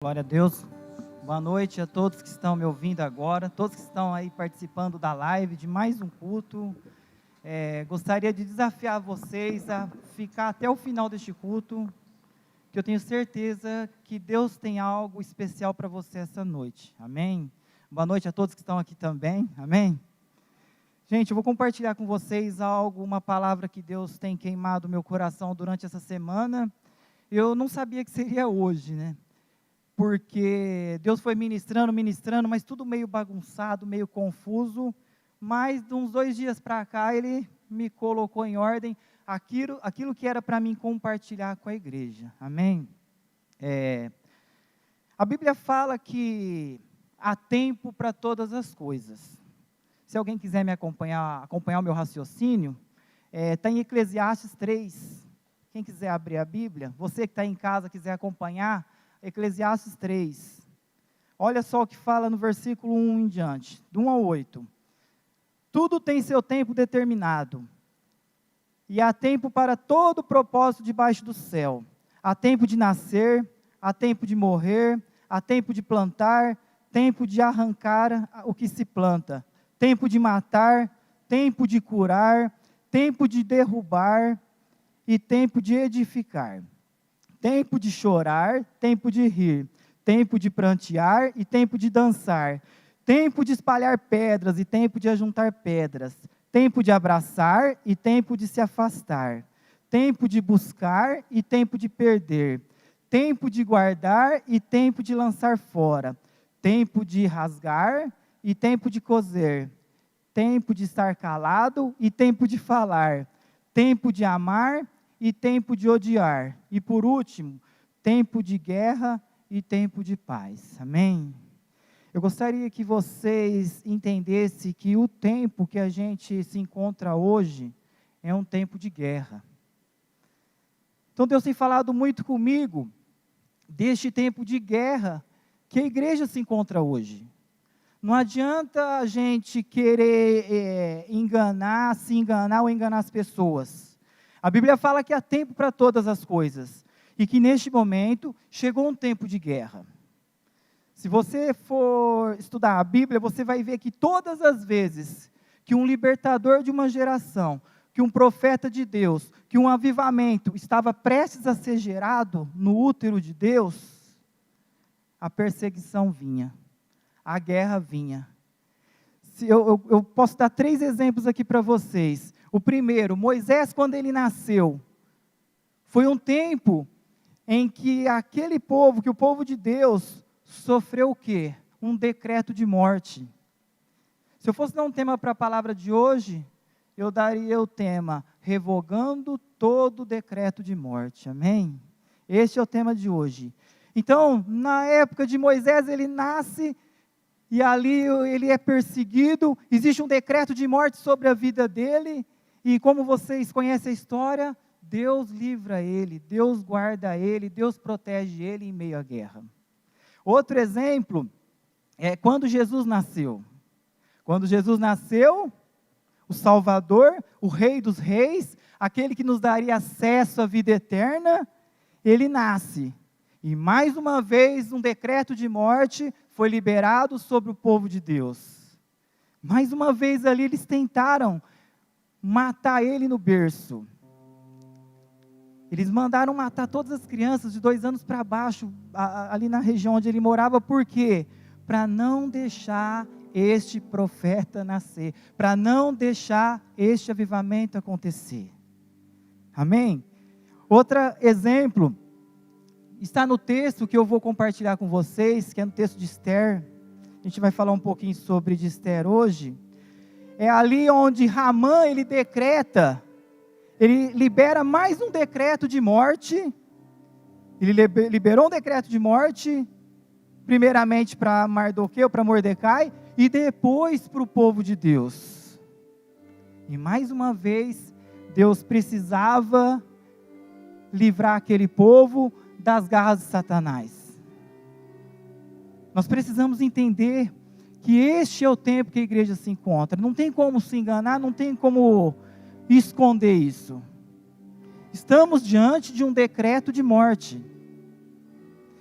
Glória a Deus. Boa noite a todos que estão me ouvindo agora, todos que estão aí participando da live de mais um culto. Gostaria de desafiar vocês a ficar até o final deste culto, que eu tenho certeza que Deus tem algo especial para você essa noite. Amém? Boa noite a todos que estão aqui também. Amém? Gente, eu vou compartilhar com vocês uma palavra que Deus tem queimado meu coração durante essa semana. Eu não sabia que seria hoje, né? Porque Deus foi ministrando, mas tudo meio bagunçado, meio confuso, mas de uns 2 dias para cá, Ele me colocou em ordem aquilo que era para mim compartilhar com a igreja, amém? A Bíblia fala que há tempo para todas as coisas. Se alguém quiser me acompanhar o meu raciocínio, está em Eclesiastes 3, quem quiser abrir a Bíblia, você que está em casa quiser acompanhar, Eclesiastes 3, olha só o que fala no versículo 1 em diante, do 1 ao 8, tudo tem seu tempo determinado, e há tempo para todo propósito debaixo do céu, há tempo de nascer, há tempo de morrer, há tempo de plantar, tempo de arrancar o que se planta, tempo de matar, tempo de curar, tempo de derrubar e tempo de edificar. Tempo de chorar, tempo de rir, tempo de prantear e tempo de dançar, tempo de espalhar pedras e tempo de ajuntar pedras, tempo de abraçar e tempo de se afastar, tempo de buscar e tempo de perder, tempo de guardar e tempo de lançar fora, tempo de rasgar e tempo de coser, tempo de estar calado e tempo de falar, tempo de amar e tempo de odiar, e por último, tempo de guerra e tempo de paz, amém? Eu gostaria que vocês entendessem que o tempo que a gente se encontra hoje é um tempo de guerra. Então Deus tem falado muito comigo deste tempo de guerra que a igreja se encontra hoje. Não adianta a gente querer se enganar ou enganar as pessoas. A Bíblia fala que há tempo para todas as coisas, e que neste momento chegou um tempo de guerra. Se você for estudar a Bíblia, você vai ver que todas as vezes que um libertador de uma geração, que um profeta de Deus, que um avivamento estava prestes a ser gerado no útero de Deus, a perseguição vinha, a guerra vinha. Eu posso dar 3 exemplos aqui para vocês. O primeiro, Moisés, quando ele nasceu, foi um tempo em que que o povo de Deus, sofreu o quê? Um decreto de morte. Se eu fosse dar um tema para a palavra de hoje, eu daria o tema, revogando todo decreto de morte, amém? Este é o tema de hoje. Então, na época de Moisés, ele nasce, e ali ele é perseguido, existe um decreto de morte sobre a vida dele, e como vocês conhecem a história, Deus livra ele, Deus guarda ele, Deus protege ele em meio à guerra. Outro exemplo é quando Jesus nasceu. Quando Jesus nasceu, o Salvador, o Rei dos Reis, aquele que nos daria acesso à vida eterna, ele nasce. E mais uma vez um decreto de morte foi liberado sobre o povo de Deus. Mais uma vez ali eles tentaram matar ele no berço. Eles mandaram matar todas as crianças de 2 anos para baixo, ali na região onde ele morava, por quê? Para não deixar este profeta nascer, para não deixar este avivamento acontecer. Amém? Outro exemplo, está no texto que eu vou compartilhar com vocês, que é no texto de Esther. A gente vai falar um pouquinho sobre de Esther hoje. É ali onde Ramã, ele libera mais um decreto de morte. Ele liberou um decreto de morte, primeiramente para Mardoqueu, para Mordecai, e depois para o povo de Deus. E mais uma vez, Deus precisava livrar aquele povo das garras de Satanás. Nós precisamos entender que este é o tempo que a igreja se encontra. Não tem como se enganar, não tem como esconder isso. Estamos diante de um decreto de morte.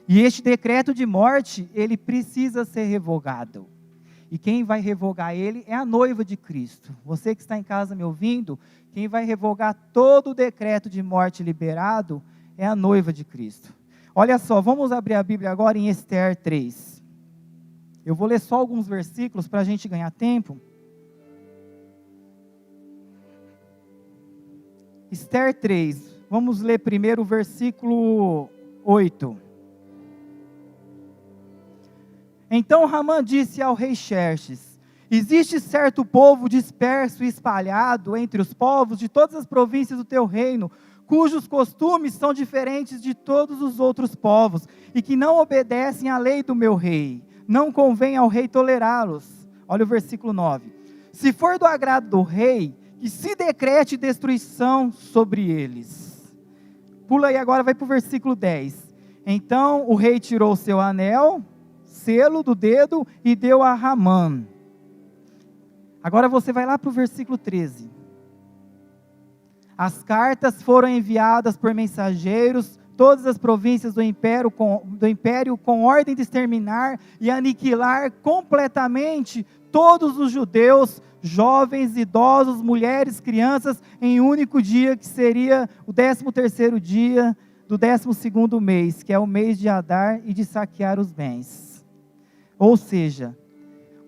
E este decreto de morte, ele precisa ser revogado. E quem vai revogar ele é a noiva de Cristo. Você que está em casa me ouvindo, quem vai revogar todo o decreto de morte liberado é a noiva de Cristo. Olha só, vamos abrir a Bíblia agora em Ester 3. Eu vou ler só alguns versículos para a gente ganhar tempo. Ester 3, vamos ler primeiro o versículo 8. Então Ramã disse ao rei Xerxes: existe certo povo disperso e espalhado entre os povos de todas as províncias do teu reino, cujos costumes são diferentes de todos os outros povos, e que não obedecem à lei do meu rei. Não convém ao rei tolerá-los. Olha o versículo 9. Se for do agrado do rei, que se decrete destruição sobre eles. Pula aí agora, vai para o versículo 10. Então o rei tirou o seu anel, selo do dedo, e deu a Ramã. Agora você vai lá para o versículo 13. As cartas foram enviadas por mensageiros, todas as províncias do império com ordem de exterminar e aniquilar completamente todos os judeus, jovens, idosos, mulheres, crianças, em um único dia, que seria o 13º dia do 12º mês, que é o mês de Adar, e de saquear os bens. Ou seja,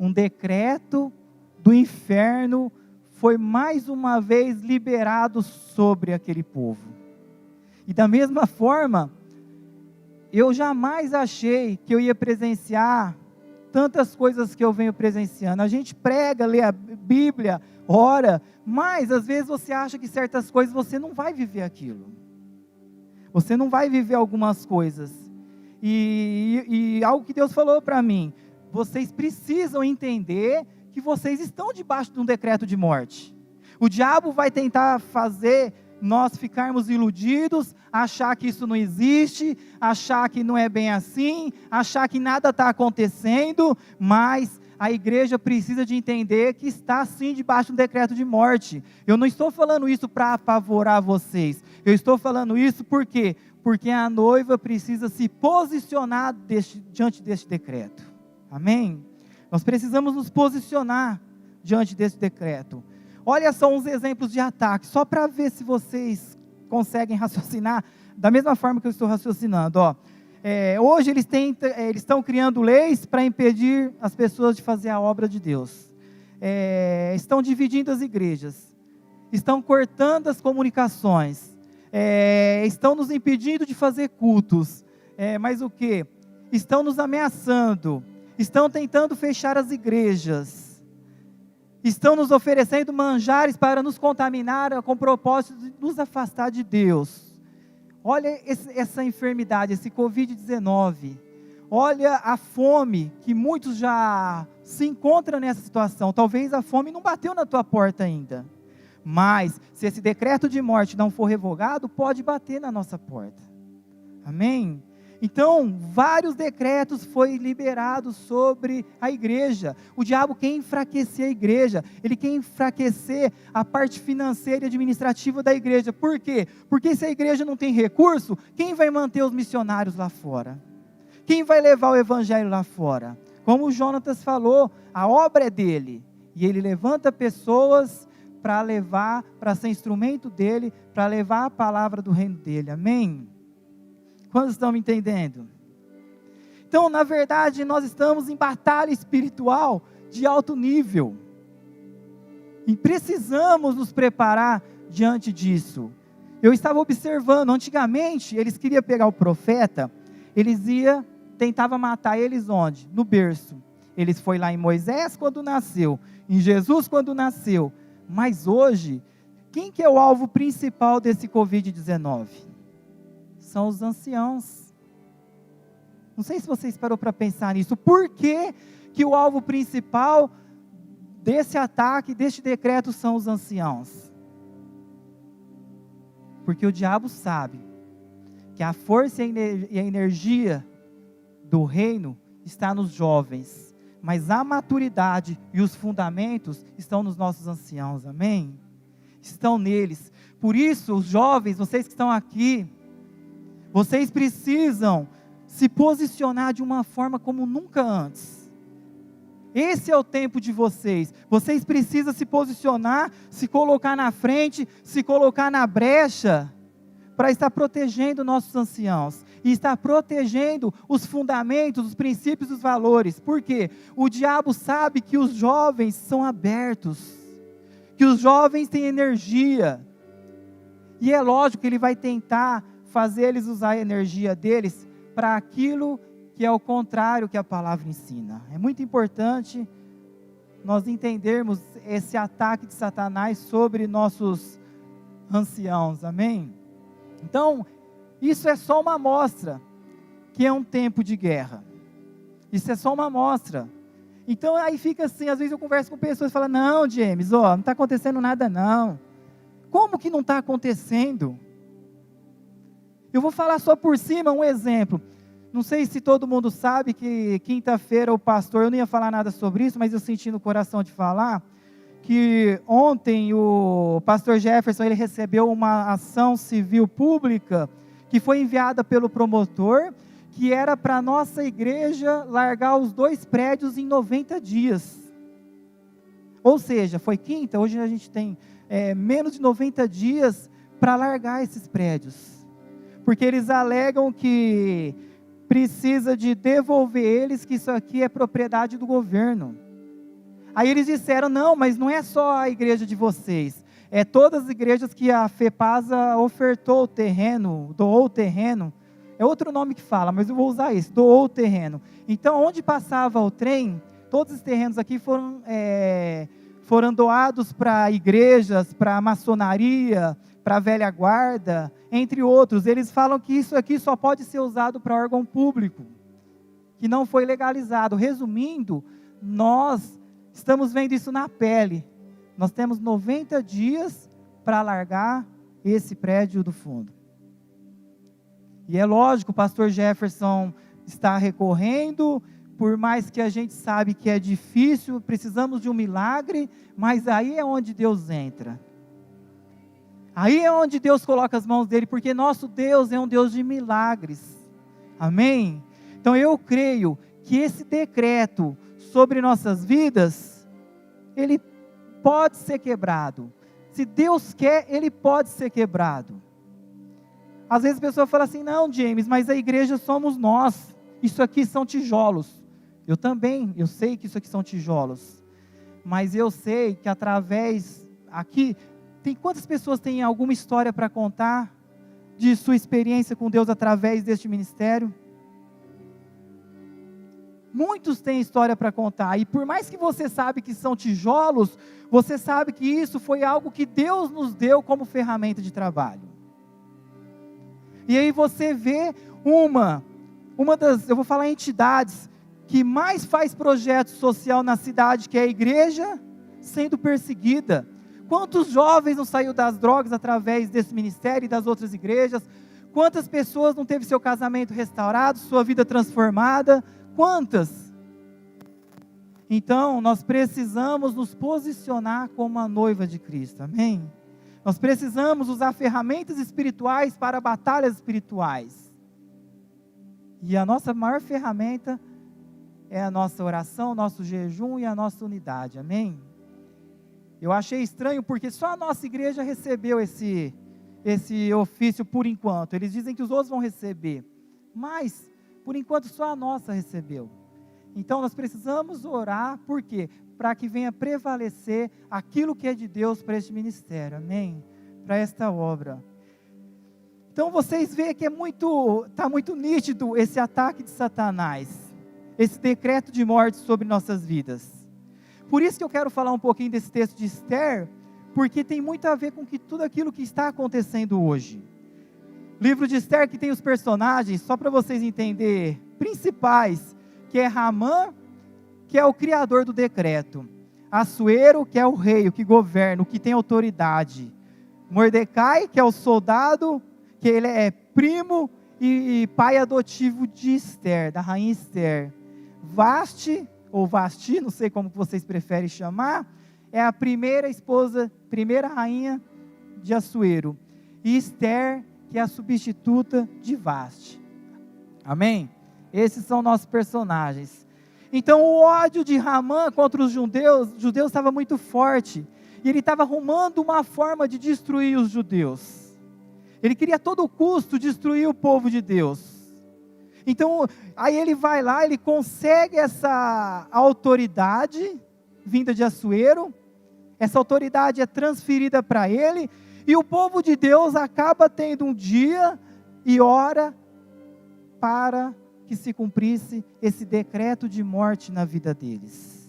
um decreto do inferno foi mais uma vez liberado sobre aquele povo. E da mesma forma, eu jamais achei que eu ia presenciar tantas coisas que eu venho presenciando. A gente prega, lê a Bíblia, ora, mas às vezes você acha que certas coisas você não vai viver aquilo. Você não vai viver algumas coisas. E algo que Deus falou para mim: vocês precisam entender que vocês estão debaixo de um decreto de morte. O diabo vai tentar fazer nós ficarmos iludidos, achar que isso não existe, achar que não é bem assim, achar que nada está acontecendo, mas a igreja precisa de entender que está sim debaixo de um decreto de morte. Eu não estou falando isso para apavorar vocês, eu estou falando isso por quê? Porque a noiva precisa se posicionar diante deste decreto. Amém? Nós precisamos nos posicionar diante desse decreto. Olha só uns exemplos de ataque, só para ver se vocês conseguem raciocinar da mesma forma que eu estou raciocinando. Hoje eles estão criando leis para impedir as pessoas de fazer a obra de Deus. Estão dividindo as igrejas, estão cortando as comunicações, estão nos impedindo de fazer cultos. Mas o que? Estão nos ameaçando, estão tentando fechar as igrejas. Estão nos oferecendo manjares para nos contaminar com o propósito de nos afastar de Deus. Olha essa enfermidade, esse Covid-19. Olha a fome, que muitos já se encontram nessa situação. Talvez a fome não bateu na tua porta ainda. Mas, se esse decreto de morte não for revogado, pode bater na nossa porta. Amém? Então, vários decretos foram liberados sobre a igreja. O diabo quer enfraquecer a igreja, ele quer enfraquecer a parte financeira e administrativa da igreja. Por quê? Porque se a igreja não tem recurso, quem vai manter os missionários lá fora? Quem vai levar o evangelho lá fora? Como o Jonatas falou, a obra é dele, e ele levanta pessoas para levar, para ser instrumento dele, para levar a palavra do reino dele. Amém? Quantos estão me entendendo? Então, na verdade, nós estamos em batalha espiritual de alto nível. E precisamos nos preparar diante disso. Eu estava observando, antigamente, eles queriam pegar o profeta, tentavam matar eles onde? No berço. Eles foram lá em Moisés quando nasceu, em Jesus quando nasceu. Mas hoje, quem que é o alvo principal desse Covid-19? São os anciãos. Não sei se vocês pararam para pensar nisso. Por que o alvo principal desse ataque, deste decreto, são os anciãos? Porque o diabo sabe que a força e a energia do reino está nos jovens, mas a maturidade e os fundamentos estão nos nossos anciãos. Amém? Estão neles. Por isso, os jovens, vocês que estão aqui, vocês precisam se posicionar de uma forma como nunca antes. Esse é o tempo de vocês. Vocês precisam se posicionar, se colocar na frente, se colocar na brecha, para estar protegendo nossos anciãos, e estar protegendo os fundamentos, os princípios, os valores. Por quê? O diabo sabe que os jovens são abertos, que os jovens têm energia, e é lógico que ele vai tentar fazer eles usar a energia deles para aquilo que é o contrário que a palavra ensina. É muito importante nós entendermos esse ataque de Satanás sobre nossos anciãos, amém? Então, isso é só uma amostra, que é um tempo de guerra. Isso é só uma amostra. Então, aí fica assim, às vezes eu converso com pessoas e falo, não, James, não está acontecendo nada não. Como que não está acontecendo? Eu vou falar só por cima um exemplo. Não sei se todo mundo sabe que quinta-feira o pastor, eu não ia falar nada sobre isso, mas eu senti no coração de falar, que ontem o pastor Jefferson, ele recebeu uma ação civil pública, que foi enviada pelo promotor, que era para a nossa igreja largar os 2 prédios em 90 dias. Ou seja, foi quinta, hoje a gente tem menos de 90 dias para largar esses prédios. Porque eles alegam que precisa de devolver eles, que isso aqui é propriedade do governo. Aí eles disseram, não, mas não é só a igreja de vocês, é todas as igrejas que a FEPASA ofertou o terreno, doou o terreno, é outro nome que fala, mas eu vou usar isso, doou o terreno. Então, onde passava o trem, todos os terrenos aqui foram doados para igrejas, para maçonaria, para a velha guarda, entre outros. Eles falam que isso aqui só pode ser usado para órgão público, que não foi legalizado. Resumindo, nós estamos vendo isso na pele. Nós temos 90 dias para largar esse prédio do fundo. E é lógico, o pastor Jefferson está recorrendo, por mais que a gente sabe que é difícil, precisamos de um milagre, mas aí é onde Deus entra. Aí é onde Deus coloca as mãos dele, porque nosso Deus é um Deus de milagres. Amém? Então eu creio que esse decreto sobre nossas vidas, ele pode ser quebrado. Se Deus quer, ele pode ser quebrado. Às vezes a pessoa fala assim, não, James, mas a igreja somos nós. Isso aqui são tijolos. Eu sei que isso aqui são tijolos. Mas eu sei que através, aqui, quantas pessoas têm alguma história para contar de sua experiência com Deus através deste ministério? Muitos têm história para contar, e por mais que você sabe que são tijolos, você sabe que isso foi algo que Deus nos deu como ferramenta de trabalho. E aí você vê uma das, eu vou falar entidades, que mais faz projeto social na cidade, que é a igreja, sendo perseguida. Quantos jovens não saíram das drogas através desse ministério e das outras igrejas? Quantas pessoas não teve seu casamento restaurado, sua vida transformada? Quantas? Então, nós precisamos nos posicionar como a noiva de Cristo, amém? Nós precisamos usar ferramentas espirituais para batalhas espirituais. E a nossa maior ferramenta é a nossa oração, nosso jejum e a nossa unidade, amém? Eu achei estranho porque só a nossa igreja recebeu esse ofício por enquanto. Eles dizem que os outros vão receber, mas por enquanto só a nossa recebeu. Então nós precisamos orar, por quê? Para que venha prevalecer aquilo que é de Deus para este ministério, amém? Para esta obra. Então vocês veem que está muito nítido esse ataque de Satanás, esse decreto de morte sobre nossas vidas. Por isso que eu quero falar um pouquinho desse texto de Esther, porque tem muito a ver com tudo aquilo que está acontecendo hoje. Livro de Esther, que tem os personagens, só para vocês entenderem, principais, que é Ramã, que é o criador do decreto, Assuero, que é o rei, o que governa, o que tem autoridade, Mordecai, que é o soldado, que ele é primo e pai adotivo de Esther, da rainha Esther. Vasti, ou Vasti, não sei como vocês preferem chamar, é a primeira esposa, primeira rainha de Assuero. E Esther, que é a substituta de Vasti. Amém? Esses são nossos personagens. Então o ódio de Ramã contra os judeus estava muito forte. E ele estava arrumando uma forma de destruir os judeus. Ele queria a todo custo destruir o povo de Deus. Então, aí ele vai lá, ele consegue essa autoridade vinda de Assuero. Essa autoridade é transferida para ele. E o povo de Deus acaba tendo um dia e hora para que se cumprisse esse decreto de morte na vida deles.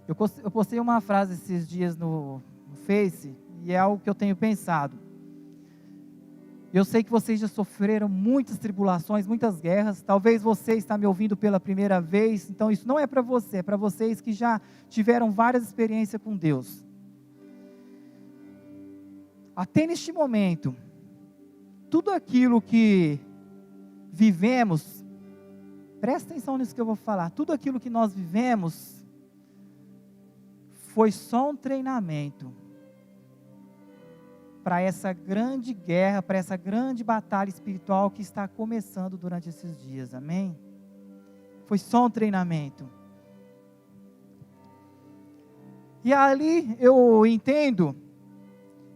Eu postei uma frase esses dias no Face, e é algo que eu tenho pensado. Eu sei que vocês já sofreram muitas tribulações, muitas guerras. Talvez você está me ouvindo pela primeira vez, então isso não é para você, é para vocês que já tiveram várias experiências com Deus. Até neste momento, tudo aquilo que vivemos, presta atenção nisso que eu vou falar, tudo aquilo que nós vivemos, foi só um treinamento para essa grande guerra, para essa grande batalha espiritual que está começando durante esses dias, amém? Foi só um treinamento. E ali eu entendo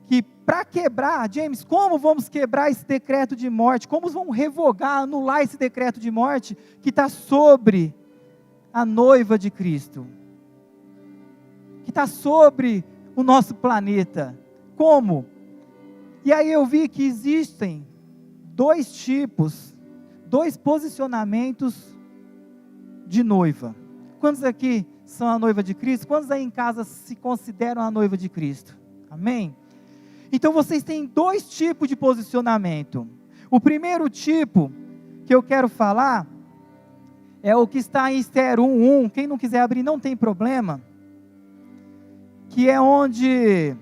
que para quebrar, James, como vamos quebrar esse decreto de morte? Como vamos revogar, anular esse decreto de morte que está sobre a noiva de Cristo? Que está sobre o nosso planeta. Como? E aí eu vi que existem dois tipos, dois posicionamentos de noiva. Quantos aqui são a noiva de Cristo? Quantos aí em casa se consideram a noiva de Cristo? Amém? Então vocês têm dois tipos de posicionamento. O primeiro tipo que eu quero falar é o que está em Esther 1:1. Quem não quiser abrir não tem problema. Que é onde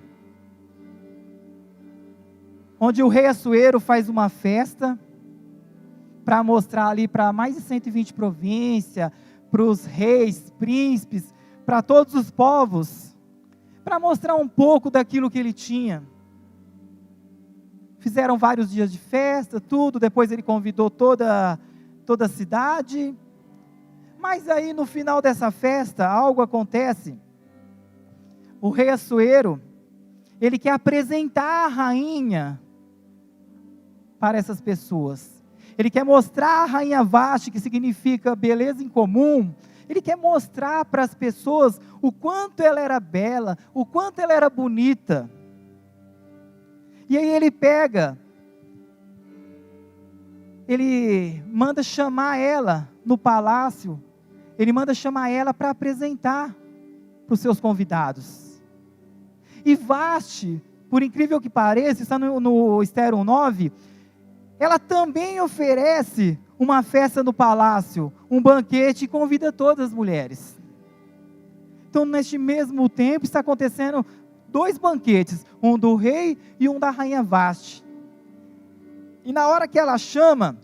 o rei Assuero faz uma festa para mostrar ali para mais de 120 províncias, para os reis, príncipes, para todos os povos, para mostrar um pouco daquilo que ele tinha. Fizeram vários dias de festa, tudo, depois ele convidou toda a cidade, mas aí no final dessa festa, algo acontece. O rei Assuero, ele quer apresentar a rainha para essas pessoas. Ele quer mostrar a rainha Vasti, que significa beleza em comum. Ele quer mostrar para as pessoas o quanto ela era bela, o quanto ela era bonita. E aí ele manda chamar ela no palácio, ele manda chamar ela para apresentar para os seus convidados. E Vasti, por incrível que pareça, está no Esther 1:9, ela também oferece uma festa no palácio, um banquete e convida todas as mulheres. Então, neste mesmo tempo, está acontecendo dois banquetes, um do rei e um da rainha Vasti. E na hora que ela chama,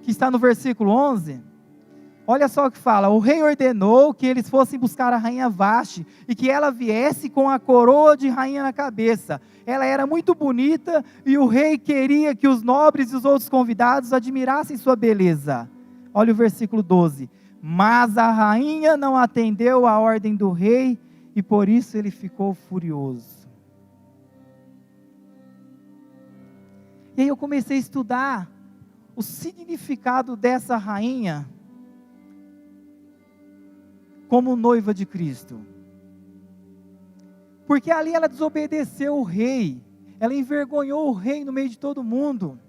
que está no versículo 11, olha só o que fala: o rei ordenou que eles fossem buscar a rainha Vasti, e que ela viesse com a coroa de rainha na cabeça. Ela era muito bonita, e o rei queria que os nobres e os outros convidados admirassem sua beleza. Olha o versículo 12. Mas a rainha não atendeu à ordem do rei, e por isso ele ficou furioso. E aí eu comecei a estudar o significado dessa rainha como noiva de Cristo. Porque ali ela desobedeceu o rei, ela envergonhou o rei no meio de todo mundo.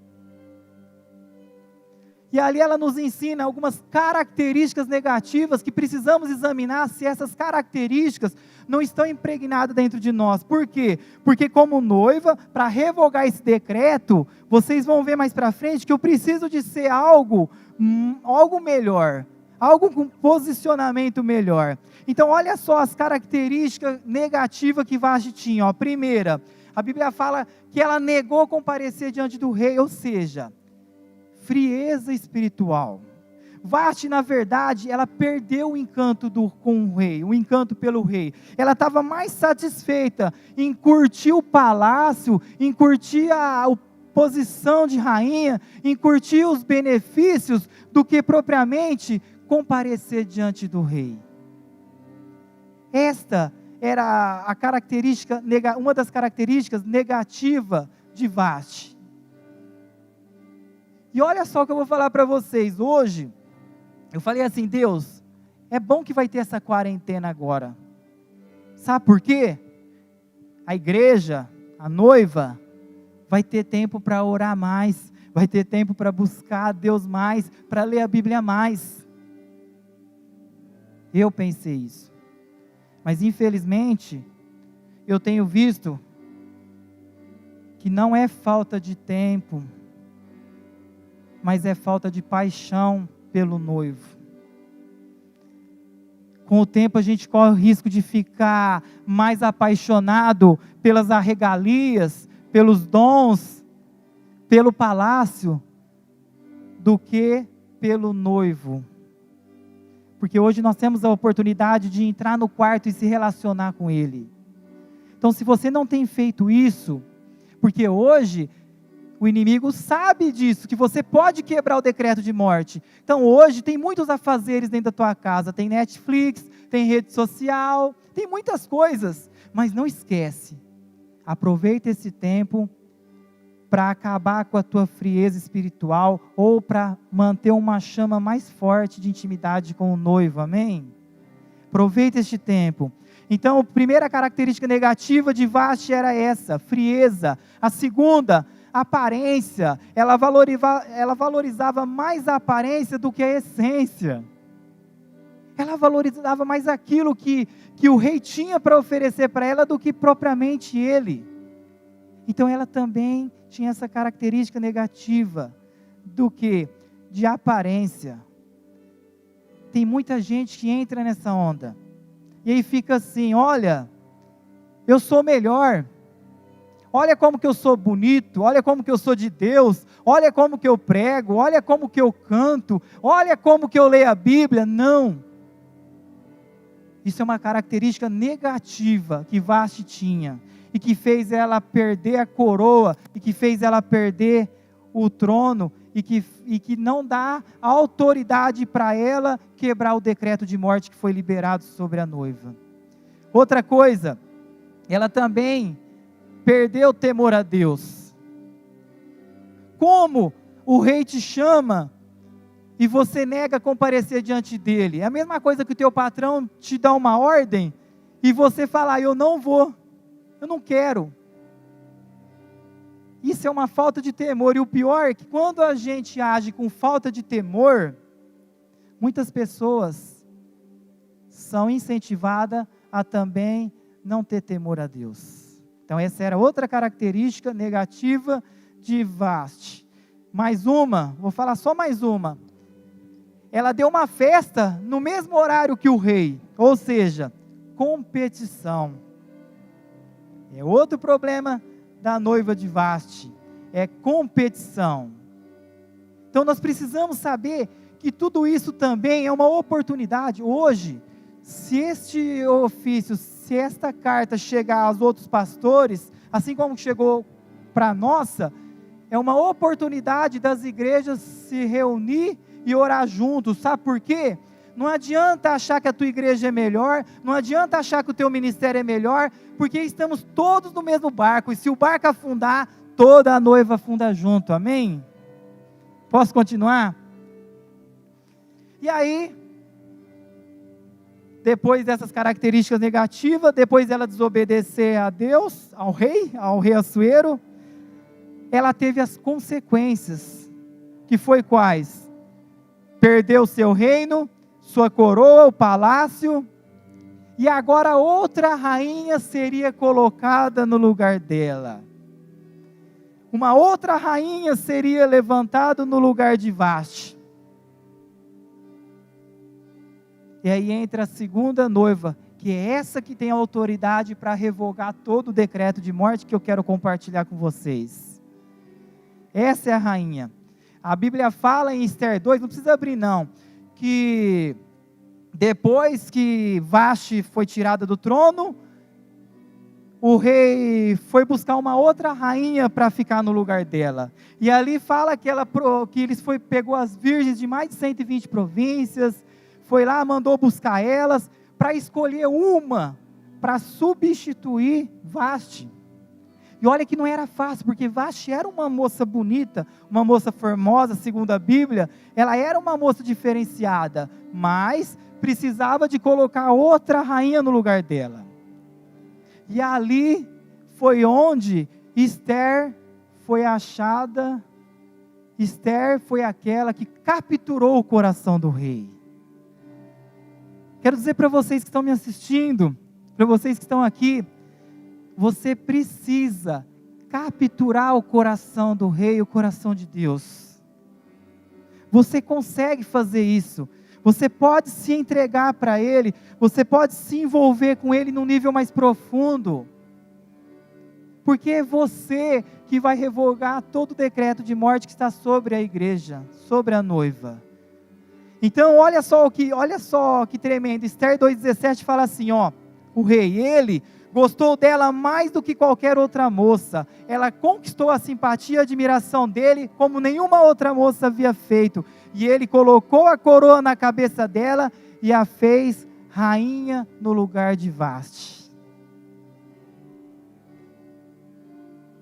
E ali ela nos ensina algumas características negativas que precisamos examinar se essas características não estão impregnadas dentro de nós. Por quê? Porque como noiva, para revogar esse decreto, vocês vão ver mais para frente que eu preciso de ser algo melhor, algo com posicionamento melhor. Então olha só as características negativas que Vasti tinha. Primeira, a Bíblia fala que ela negou comparecer diante do rei, ou seja, frieza espiritual. Vasti, na verdade, ela perdeu o encanto com o rei, o encanto pelo rei. Ela estava mais satisfeita em curtir o palácio, em curtir posição de rainha, em curtir os benefícios, do que propriamente comparecer diante do rei. Esta era a característica, uma das características negativas de Vasti. E olha só o que eu vou falar para vocês. Hoje, eu falei assim: Deus, é bom que vai ter essa quarentena agora. Sabe por quê? A igreja, a noiva, vai ter tempo para orar mais, vai ter tempo para buscar a Deus mais, para ler a Bíblia mais. Eu pensei isso. Mas infelizmente, eu tenho visto que não é falta de tempo, mas é falta de paixão pelo noivo. Com o tempo a gente corre o risco de ficar mais apaixonado pelas regalias, pelos dons, pelo palácio, do que pelo noivo. Porque hoje nós temos a oportunidade de entrar no quarto e se relacionar com ele. Então, se você não tem feito isso, porque hoje o inimigo sabe disso, que você pode quebrar o decreto de morte. Então hoje tem muitos afazeres dentro da tua casa, tem Netflix, tem rede social, tem muitas coisas, mas não esquece, aproveita esse tempo para acabar com a tua frieza espiritual, ou para manter uma chama mais forte de intimidade com o noivo, amém? Aproveita este tempo. Então, a primeira característica negativa de Vasti era essa, frieza. A segunda, aparência. Ela valorizava mais a aparência do que a essência. Ela valorizava mais aquilo que o rei tinha para oferecer para ela do que propriamente ele. Então ela também tinha essa característica negativa do que? De aparência. Tem muita gente que entra nessa onda. E aí fica assim: olha, eu sou melhor. Olha como que eu sou bonito, olha como que eu sou de Deus, olha como que eu prego, olha como que eu canto, olha como que eu leio a Bíblia. Não. Isso é uma característica negativa que Vasti tinha, e que fez ela perder a coroa, e que fez ela perder o trono, e que não dá autoridade para ela quebrar o decreto de morte que foi liberado sobre a noiva. Outra coisa, ela também perdeu o temor a Deus. Como o rei te chama e você nega comparecer diante dele? É a mesma coisa que o teu patrão te dá uma ordem e você fala: eu não vou, eu não quero. Isso é uma falta de temor. E o pior é que quando a gente age com falta de temor, muitas pessoas são incentivadas a também não ter temor a Deus. Então essa era outra característica negativa de Vasti. Mais uma, vou falar só mais uma. Ela deu uma festa no mesmo horário que o rei, ou seja, competição. É outro problema da noiva de Vasti, é competição. Então nós precisamos saber que tudo isso também é uma oportunidade. Hoje, se este ofício, se esta carta chegar aos outros pastores, assim como chegou para a nossa, é uma oportunidade das igrejas se reunir e orar juntos. Sabe por quê? Não adianta achar que a tua igreja é melhor, não adianta achar que o teu ministério é melhor, porque estamos todos no mesmo barco, e se o barco afundar, toda a noiva afunda junto, amém? Posso continuar? E aí, depois dessas características negativas, depois dela desobedecer a Deus, ao rei Assuero, ela teve as consequências, que foi quais? Perdeu seu reino, sua coroa, o palácio, e agora outra rainha seria colocada no lugar dela. Uma outra rainha seria levantada no lugar de Vasti. E aí entra a segunda noiva, que é essa que tem autoridade para revogar todo o decreto de morte que eu quero compartilhar com vocês. Essa é a rainha. A Bíblia fala em Esther 2, não precisa abrir não, que depois que Vasti foi tirada do trono, o rei foi buscar uma outra rainha para ficar no lugar dela. E ali fala que pegou as virgens de mais de 120 províncias, foi lá, mandou buscar elas, para escolher uma, para substituir Vasti. E olha que não era fácil, porque Vasti era uma moça bonita, uma moça formosa, segundo a Bíblia, ela era uma moça diferenciada, mas precisava de colocar outra rainha no lugar dela. E ali foi onde Esther foi achada. Esther foi aquela que capturou o coração do rei. Quero dizer para vocês que estão me assistindo, para vocês que estão aqui, você precisa capturar o coração do rei, o coração de Deus. Você consegue fazer isso. Você pode se entregar para Ele, você pode se envolver com Ele num nível mais profundo. Porque é você que vai revogar todo o decreto de morte que está sobre a igreja, sobre a noiva. Então olha só que tremendo, Esther 2,17 fala assim, o rei, ele gostou dela mais do que qualquer outra moça, ela conquistou a simpatia e a admiração dele, como nenhuma outra moça havia feito, e ele colocou a coroa na cabeça dela, e a fez rainha no lugar de Vasti.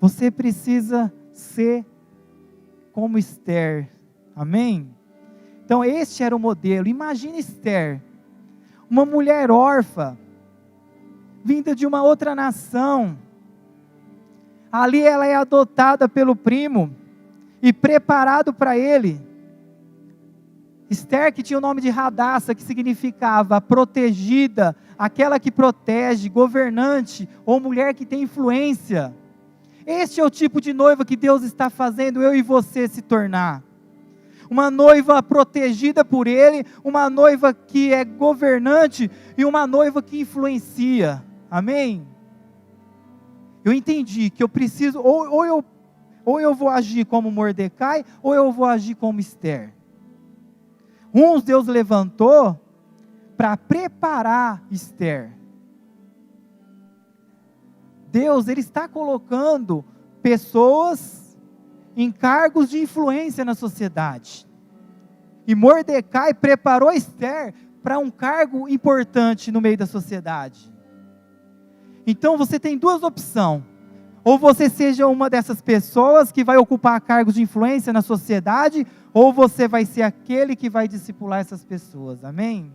Você precisa ser como Esther, amém? Então este era o modelo. Imagine Esther, uma mulher órfã, vinda de uma outra nação. Ali ela é adotada pelo primo e preparado para ele. Esther, que tinha o nome de Radassa, que significava protegida, aquela que protege, governante ou mulher que tem influência. Este é o tipo de noiva que Deus está fazendo eu e você se tornar. Uma noiva protegida por Ele, uma noiva que é governante e uma noiva que influencia. Amém? Eu entendi que eu preciso, ou eu vou agir como Mordecai, ou eu vou agir como Esther. Uns Deus levantou para preparar Esther. Deus, Ele está colocando pessoas em cargos de influência na sociedade. E Mordecai preparou Esther para um cargo importante no meio da sociedade. Então você tem duas opções. Ou você seja uma dessas pessoas que vai ocupar cargos de influência na sociedade, ou você vai ser aquele que vai discipular essas pessoas. Amém?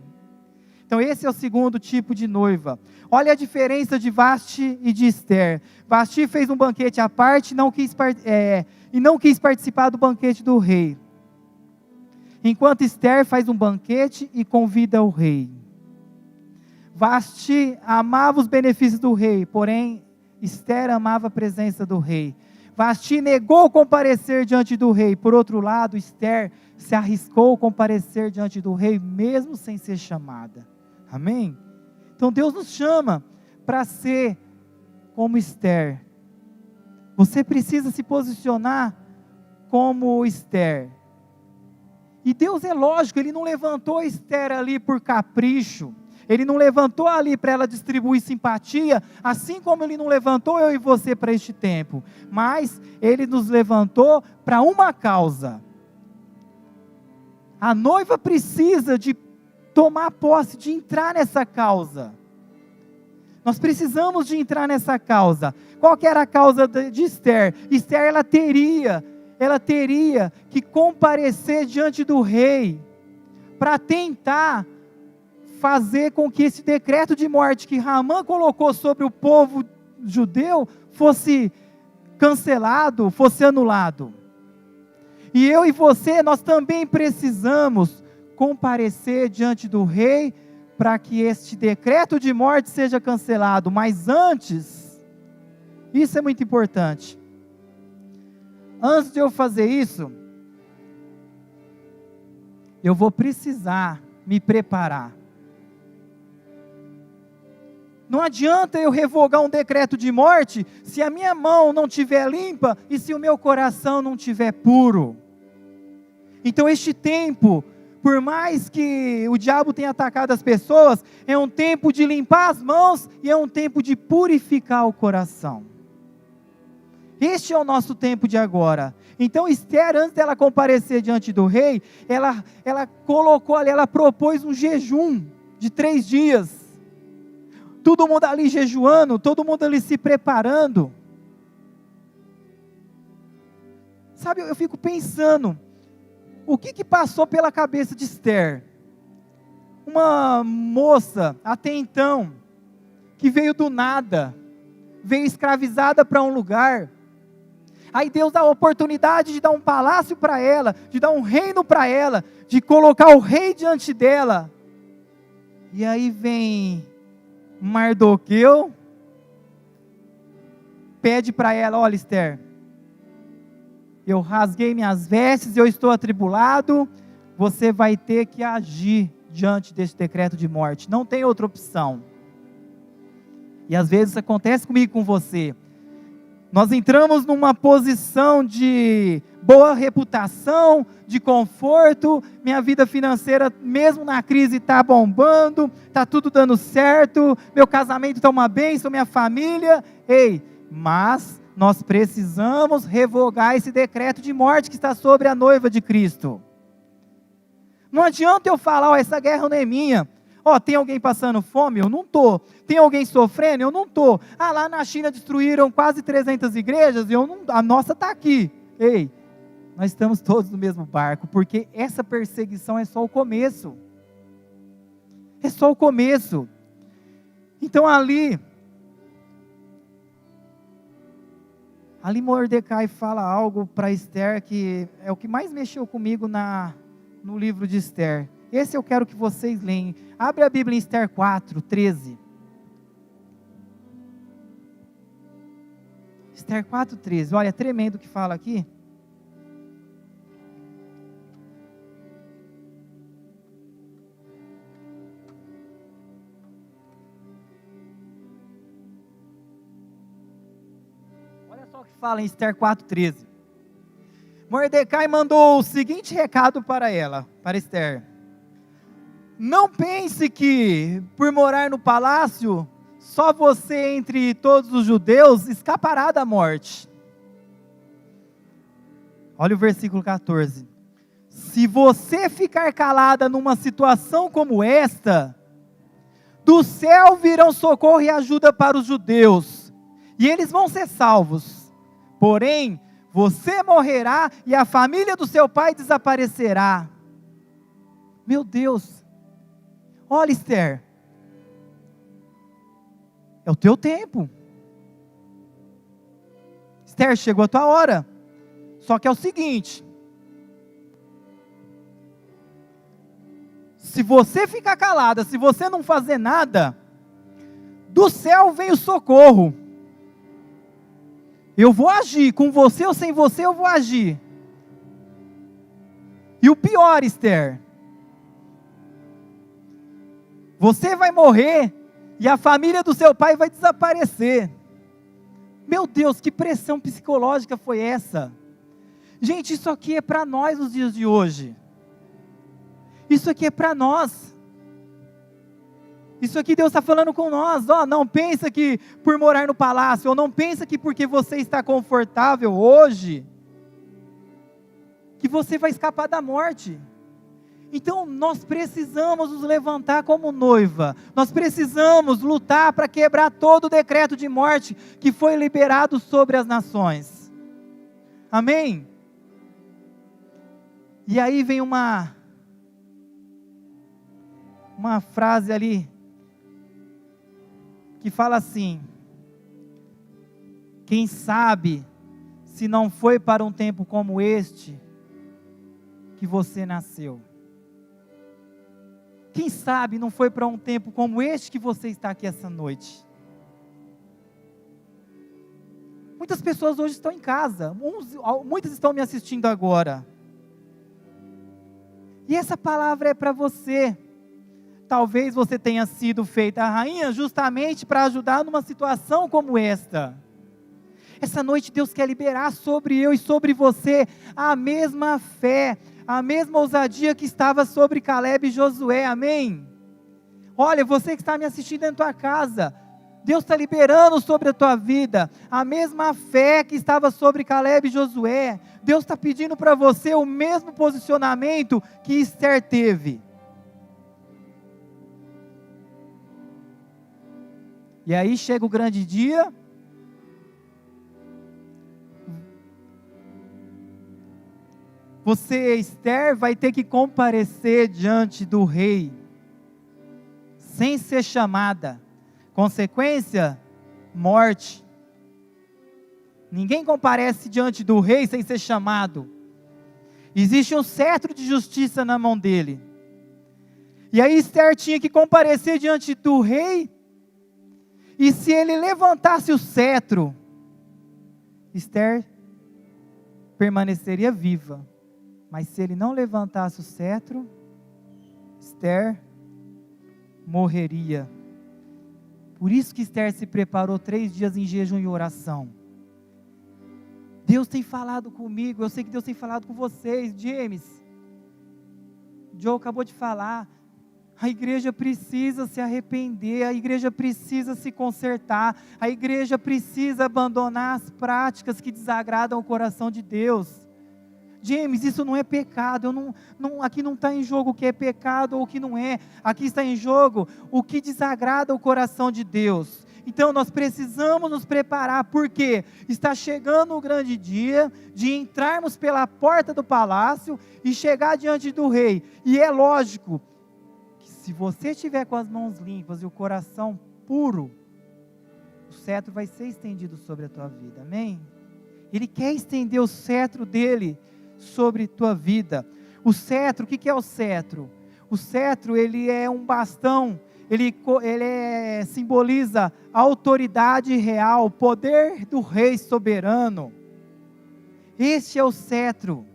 Então esse é o segundo tipo de noiva. Olha a diferença de Vasti e de Esther. Vasti fez um banquete à parte e não quis participar do banquete do rei. Enquanto Esther faz um banquete e convida o rei. Vasti amava os benefícios do rei, porém Esther amava a presença do rei. Vasti negou comparecer diante do rei. Por outro lado, Esther se arriscou comparecer diante do rei, mesmo sem ser chamada. Amém? Então Deus nos chama para ser como Esther. Você precisa se posicionar como Esther. E Deus é lógico, Ele não levantou Esther ali por capricho. Ele não levantou ali para ela distribuir simpatia, assim como Ele não levantou eu e você para este tempo. Mas Ele nos levantou para uma causa. A noiva precisa de tomar posse, de entrar nessa causa. Nós precisamos de entrar nessa causa. Qual que era a causa de Esther? Esther, ela teria que comparecer diante do rei, para tentar fazer com que esse decreto de morte que Ramã colocou sobre o povo judeu, fosse cancelado, fosse anulado. E eu e você, nós também precisamos comparecer diante do rei, para que este decreto de morte seja cancelado. Mas antes, isso é muito importante, antes de eu fazer isso, eu vou precisar me preparar. Não adianta eu revogar um decreto de morte, se a minha mão não estiver limpa, e se o meu coração não estiver puro. Então este tempo, por mais que o diabo tenha atacado as pessoas, é um tempo de limpar as mãos e é um tempo de purificar o coração. Este é o nosso tempo de agora. Então Esther, antes dela comparecer diante do rei, ela colocou ali, ela propôs um jejum de 3 dias. Todo mundo ali jejuando, todo mundo ali se preparando. Sabe, eu fico pensando, o que passou pela cabeça de Esther? Uma moça, até então, que veio do nada, veio escravizada para um lugar. Aí Deus dá a oportunidade de dar um palácio para ela, de dar um reino para ela, de colocar o rei diante dela. E aí vem Mardoqueu, pede para ela: olha, Esther, eu rasguei minhas vestes, eu estou atribulado, você vai ter que agir diante desse decreto de morte, não tem outra opção. E às vezes isso acontece comigo e com você. Nós entramos numa posição de boa reputação, de conforto, minha vida financeira, mesmo na crise, está bombando, está tudo dando certo, meu casamento está uma bênção, minha família, mas nós precisamos revogar esse decreto de morte que está sobre a noiva de Cristo. Não adianta eu falar, essa guerra não é minha. Tem alguém passando fome? Eu não estou. Tem alguém sofrendo? Eu não estou. Lá na China destruíram quase 300 igrejas, a nossa está aqui. Nós estamos todos no mesmo barco, porque essa perseguição é só o começo. É só o começo. Então ali Mordecai fala algo para Esther que é o que mais mexeu comigo no livro de Esther. Esse eu quero que vocês leiam. Abre a Bíblia em Esther 4, 13. Esther 4, 13. Olha, é tremendo o que fala aqui. Olha só o que fala em Esther 4, 13. Mordecai mandou o seguinte recado para ela, para Esther: não pense que, por morar no palácio, só você entre todos os judeus escapará da morte. Olha o versículo 14. Se você ficar calada numa situação como esta, do céu virão socorro e ajuda para os judeus, e eles vão ser salvos. Porém, você morrerá e a família do seu pai desaparecerá. Meu Deus! Olha, Esther, é o teu tempo. Esther, chegou a tua hora. Só que é o seguinte: se você ficar calada, se você não fazer nada, do céu vem o socorro. Eu vou agir, com você ou sem você eu vou agir. E o pior, Esther, você vai morrer e a família do seu pai vai desaparecer. Meu Deus, que pressão psicológica foi essa? Gente, isso aqui é para nós nos dias de hoje. Isso aqui é para nós. Isso aqui Deus está falando com nós. Não pensa que por morar no palácio, ou não pensa que porque você está confortável hoje, que você vai escapar da morte. Então nós precisamos nos levantar como noiva, nós precisamos lutar para quebrar todo o decreto de morte que foi liberado sobre as nações. Amém? E aí vem uma frase ali, que fala assim: quem sabe se não foi para um tempo como este que você nasceu? Quem sabe não foi para um tempo como este que você está aqui essa noite? Muitas pessoas hoje estão em casa, muitas estão me assistindo agora. E essa palavra é para você. Talvez você tenha sido feita a rainha justamente para ajudar numa situação como esta. Essa noite Deus quer liberar sobre eu e sobre você a mesma fé, a mesma ousadia que estava sobre Caleb e Josué, amém? Olha, você que está me assistindo em tua casa, Deus está liberando sobre a tua vida, a mesma fé que estava sobre Caleb e Josué, Deus está pedindo para você o mesmo posicionamento que Esther teve. E aí chega o grande dia, você, Esther, vai ter que comparecer diante do rei, sem ser chamada. Consequência, morte. Ninguém comparece diante do rei sem ser chamado. Existe um cetro de justiça na mão dele. E aí Esther tinha que comparecer diante do rei, e se ele levantasse o cetro, Esther permaneceria viva. Mas se ele não levantasse o cetro, Esther morreria. Por isso que Esther se preparou 3 dias em jejum e oração. Deus tem falado comigo, eu sei que Deus tem falado com vocês. James, Joe acabou de falar, a igreja precisa se arrepender, a igreja precisa se consertar, a igreja precisa abandonar as práticas que desagradam o coração de Deus. James, isso não é pecado, aqui não está em jogo o que é pecado ou o que não é, aqui está em jogo o que desagrada o coração de Deus. Então nós precisamos nos preparar, porque está chegando o grande dia de entrarmos pela porta do palácio e chegar diante do rei, e é lógico, que se você estiver com as mãos limpas e o coração puro, o cetro vai ser estendido sobre a tua vida, amém? Ele quer estender o cetro dele sobre tua vida. O cetro, o que é o cetro? O cetro, ele é um bastão, ele simboliza a autoridade real, o poder do rei soberano. Este é o cetro.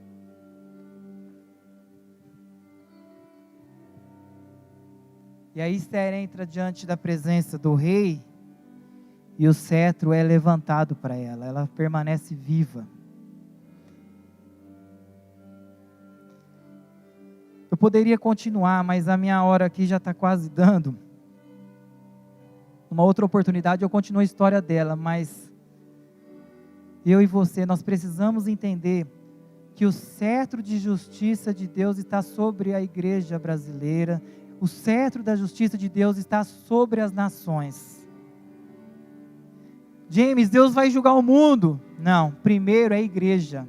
E aí Esther entra diante da presença do rei, e o cetro é levantado para ela, ela permanece viva. Eu poderia continuar, mas a minha hora aqui já está quase dando. Uma outra oportunidade eu continuo a história dela, mas eu e você, nós precisamos entender que o cetro de justiça de Deus está sobre a igreja brasileira, o cetro da justiça de Deus está sobre as nações. James, Deus vai julgar o mundo? Não, primeiro é a igreja.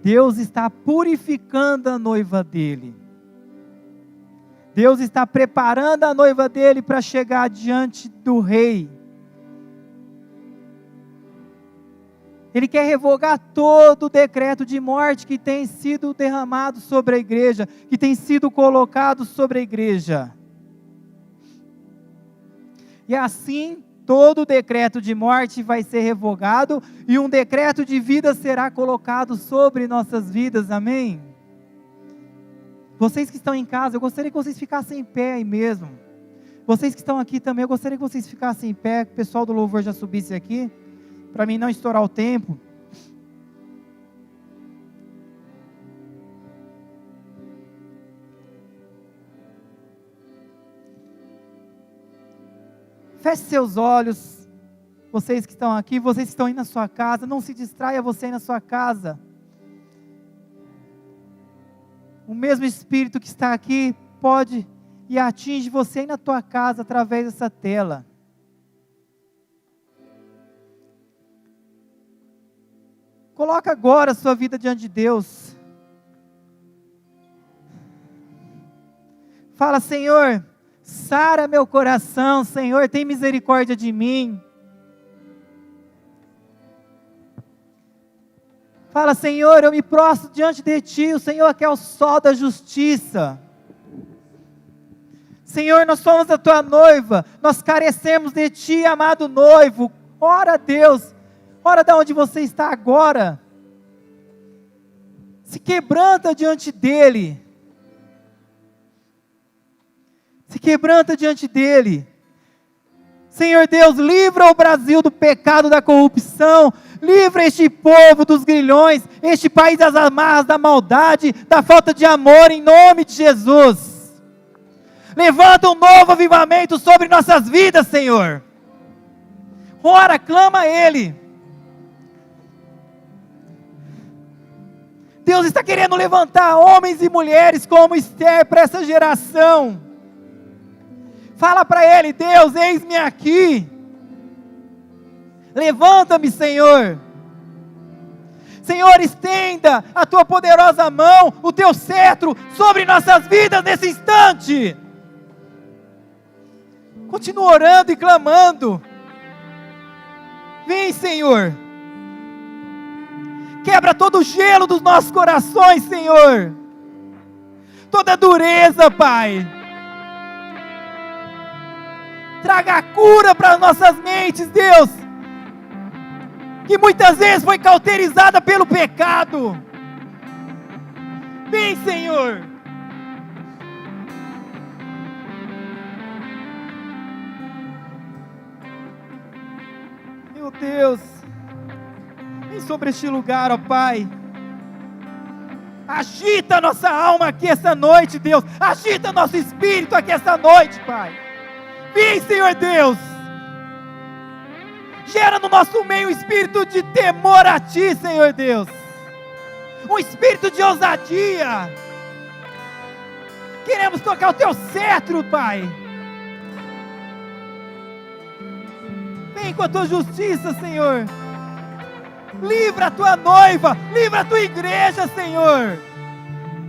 Deus está purificando a noiva dele. Deus está preparando a noiva dele para chegar diante do rei. Ele quer revogar todo o decreto de morte que tem sido derramado sobre a igreja, que tem sido colocado sobre a igreja. E assim, todo o decreto de morte vai ser revogado e um decreto de vida será colocado sobre nossas vidas, amém? Vocês que estão em casa, eu gostaria que vocês ficassem em pé aí mesmo. Vocês que estão aqui também, eu gostaria que vocês ficassem em pé, que o pessoal do louvor já subisse aqui, para mim não estourar o tempo. Feche seus olhos, vocês que estão aqui, vocês que estão aí na sua casa, não se distraia você aí na sua casa. O mesmo Espírito que está aqui pode e atinge você aí na tua casa através dessa tela. Coloca agora a sua vida diante de Deus. Fala, Senhor, sara meu coração, Senhor, tem misericórdia de mim. Fala, Senhor, eu me prostro diante de Ti, o Senhor que é o sol da justiça. Senhor, nós somos a Tua noiva, nós carecemos de Ti, amado noivo. Ora a Deus, ora de onde você está agora. Se quebranta diante dEle. Se quebranta diante dEle. Senhor Deus, livra o Brasil do pecado, da corrupção. Livra este povo dos grilhões, este país das amarras da maldade, da falta de amor, em nome de Jesus. Levanta um novo avivamento sobre nossas vidas, Senhor. Ora, clama a Ele. Deus está querendo levantar homens e mulheres como Esther para essa geração. Fala para Ele: Deus, eis-me aqui. Levanta-me, Senhor. Senhor, estenda a Tua poderosa mão, o Teu cetro sobre nossas vidas nesse instante. Continua orando e clamando. Vem, Senhor. Quebra todo o gelo dos nossos corações, Senhor. Toda dureza, Pai. Traga a cura para as nossas mentes, Deus, que muitas vezes foi cauterizada pelo pecado. Vem, Senhor. Meu Deus, vem sobre este lugar, ó Pai. Agita a nossa alma aqui essa noite, Deus. Agita nosso espírito aqui essa noite, Pai. Vem, Senhor Deus. Gera no nosso meio um espírito de temor a Ti, Senhor Deus. Um espírito de ousadia. Queremos tocar o Teu cetro, Pai. Vem com a Tua justiça, Senhor. Livra a Tua noiva, livra a Tua igreja, Senhor.